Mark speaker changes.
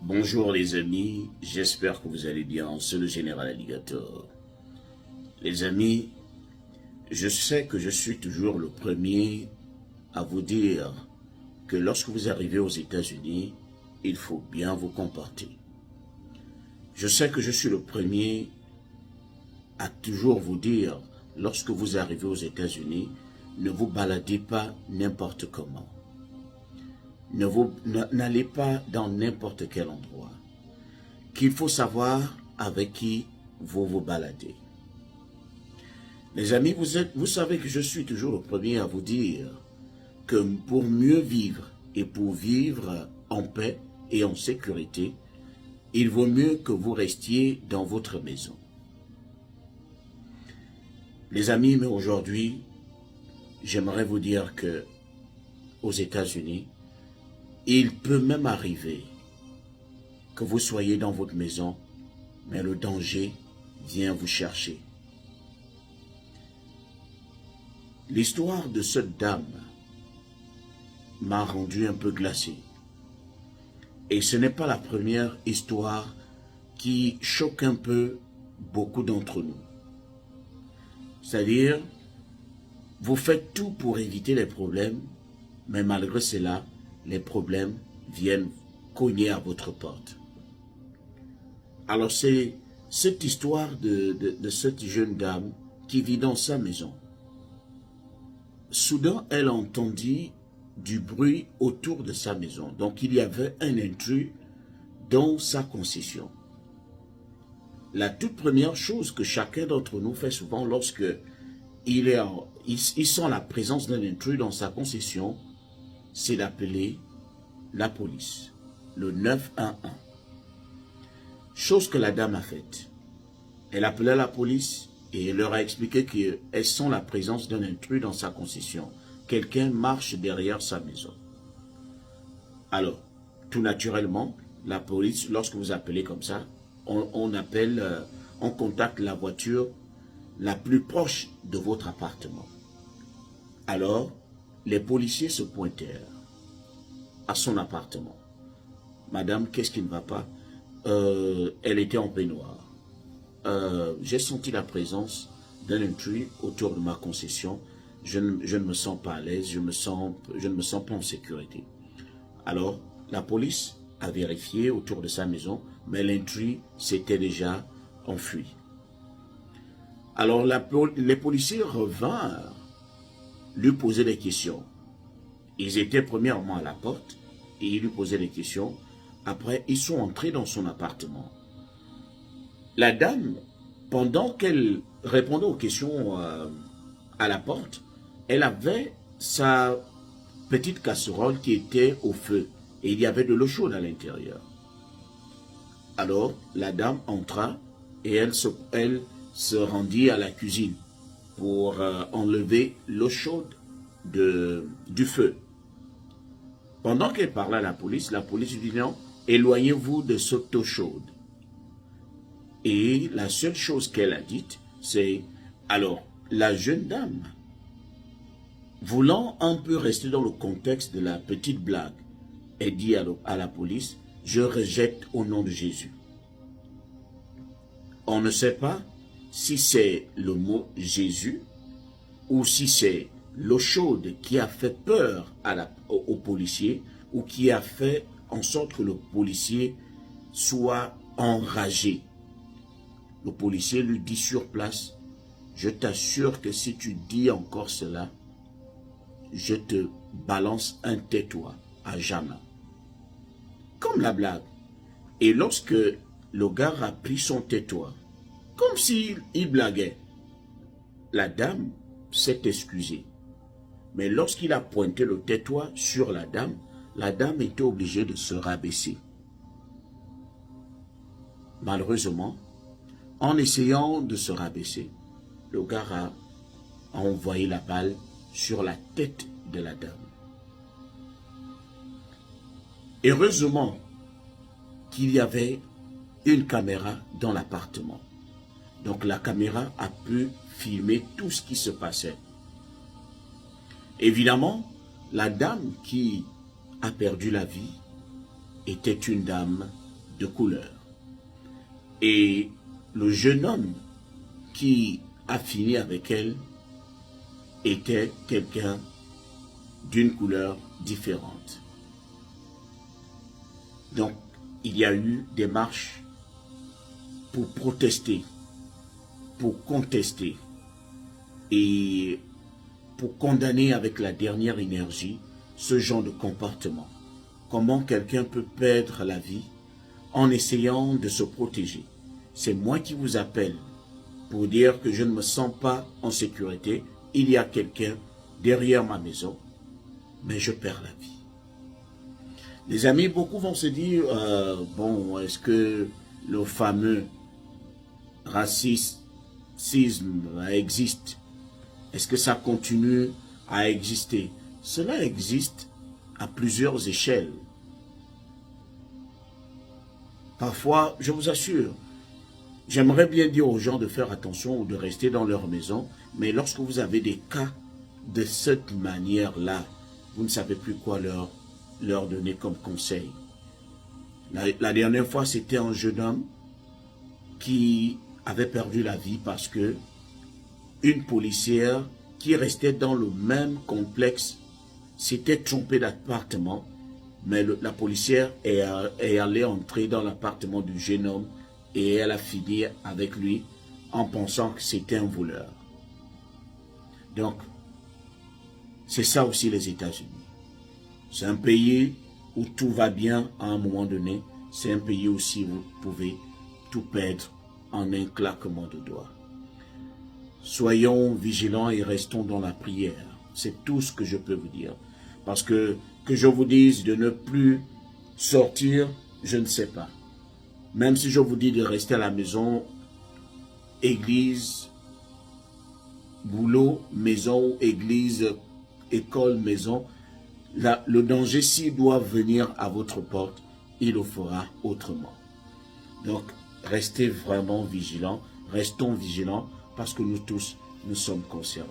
Speaker 1: Bonjour les amis, j'espère que vous allez bien, c'est le Général Alligator. Les amis, je sais que je suis toujours le premier à vous dire que lorsque vous arrivez aux États-Unis, il faut bien vous comporter. Je sais que je suis le premier à toujours vous dire, lorsque vous arrivez aux États-Unis, ne vous baladez pas n'importe comment. N'allez pas dans n'importe quel endroit. Qu'il faut savoir avec qui vous vous baladez. Les amis, vous savez que je suis toujours le premier à vous dire que pour mieux vivre et pour vivre en paix et en sécurité, il vaut mieux que vous restiez dans votre maison. Les amis, mais aujourd'hui, j'aimerais vous dire que aux États-Unis, il peut même arriver que vous soyez dans votre maison, mais le danger vient vous chercher. L'histoire de cette dame m'a rendu un peu glacé. Et ce n'est pas la première histoire qui choque un peu beaucoup d'entre nous. C'est-à-dire, vous faites tout pour éviter les problèmes, mais malgré cela, les problèmes viennent cogner à votre porte. Alors c'est cette histoire de cette jeune dame qui vit dans sa maison. Soudain, elle entendit du bruit autour de sa maison. Donc il y avait un intrus dans sa concession. La toute première chose que chacun d'entre nous fait souvent lorsque il sent la présence d'un intrus dans sa concession, c'est d'appeler la police, le 911. Chose que la dame a faite. Elle appela la police et elle leur a expliqué qu'elle sent la présence d'un intrus dans sa concession. Quelqu'un marche derrière sa maison. Alors, tout naturellement, la police, lorsque vous appelez comme ça, on contacte la voiture la plus proche de votre appartement. Alors, les policiers se pointèrent à son appartement. Madame, qu'est-ce qui ne va pas? Elle était en peignoir. J'ai senti la présence d'un intrus autour de ma concession. Je ne me sens pas à l'aise, je ne me sens pas en sécurité. Alors, la police a vérifié autour de sa maison, mais l'intrus s'était déjà enfui. Alors, les policiers revinrent lui poser des questions. Ils étaient premièrement à la porte et ils lui posaient des questions. Après, ils sont entrés dans son appartement. La dame, pendant qu'elle répondait aux questions à la porte, elle avait sa petite casserole qui était au feu et il y avait de l'eau chaude à l'intérieur. Alors, la dame entra et elle se rendit à la cuisine pour enlever l'eau chaude du feu. Pendant qu'elle parlait à la police lui dit non, éloignez-vous de cette eau chaude. Et la seule chose qu'elle a dite, c'est, alors, la jeune dame, voulant un peu rester dans le contexte de la petite blague, elle dit à la police, je rejette au nom de Jésus. On ne sait pas si c'est le mot Jésus ou si c'est l'eau chaude qui a fait peur au policier ou qui a fait en sorte que le policier soit enragé. Le policier lui dit sur place, je t'assure que si tu dis encore cela, je te balance un tais-toi à jamais. Comme la blague. Et lorsque le gars a pris son tais-toi, comme s'il blaguait, la dame s'est excusée. Mais lorsqu'il a pointé le tais-toi sur la dame était obligée de se rabaisser. Malheureusement, en essayant de se rabaisser, le gars a envoyé la balle sur la tête de la dame. Heureusement qu'il y avait une caméra dans l'appartement. Donc la caméra a pu filmer tout ce qui se passait. Évidemment, la dame qui a perdu la vie était une dame de couleur. Et le jeune homme qui a fini avec elle était quelqu'un d'une couleur différente. Donc, il y a eu des marches pour protester, pour contester et pour condamner avec la dernière énergie ce genre de comportement. Comment quelqu'un peut perdre la vie en essayant de se protéger? C'est moi qui vous appelle pour dire que je ne me sens pas en sécurité. Il y a quelqu'un derrière ma maison, mais je perds la vie. Les amis, beaucoup vont se dire, bon, est-ce que le fameux racisme existe? Est-ce que ça continue à exister? Cela existe à plusieurs échelles. Parfois, je vous assure, j'aimerais bien dire aux gens de faire attention ou de rester dans leur maison, mais lorsque vous avez des cas de cette manière-là, vous ne savez plus quoi leur donner comme conseil. La dernière fois, c'était un jeune homme qui avait perdu la vie parce que une policière qui restait dans le même complexe s'était trompée d'appartement, mais la policière est allée entrer dans l'appartement du jeune homme et elle a fini avec lui en pensant que c'était un voleur. Donc, c'est ça aussi les États-Unis. C'est un pays où tout va bien à un moment donné. C'est un pays aussi où vous pouvez tout perdre en un claquement de doigts. Soyons vigilants et restons dans la prière. C'est tout ce que je peux vous dire. Parce que je vous dise de ne plus sortir, je ne sais pas. Même si je vous dis de rester à la maison, église, boulot, maison, église, école, maison, le danger, s'il doit venir à votre porte, il le fera autrement. Donc, restez vraiment vigilants, restons vigilants, parce que nous tous, nous sommes concernés.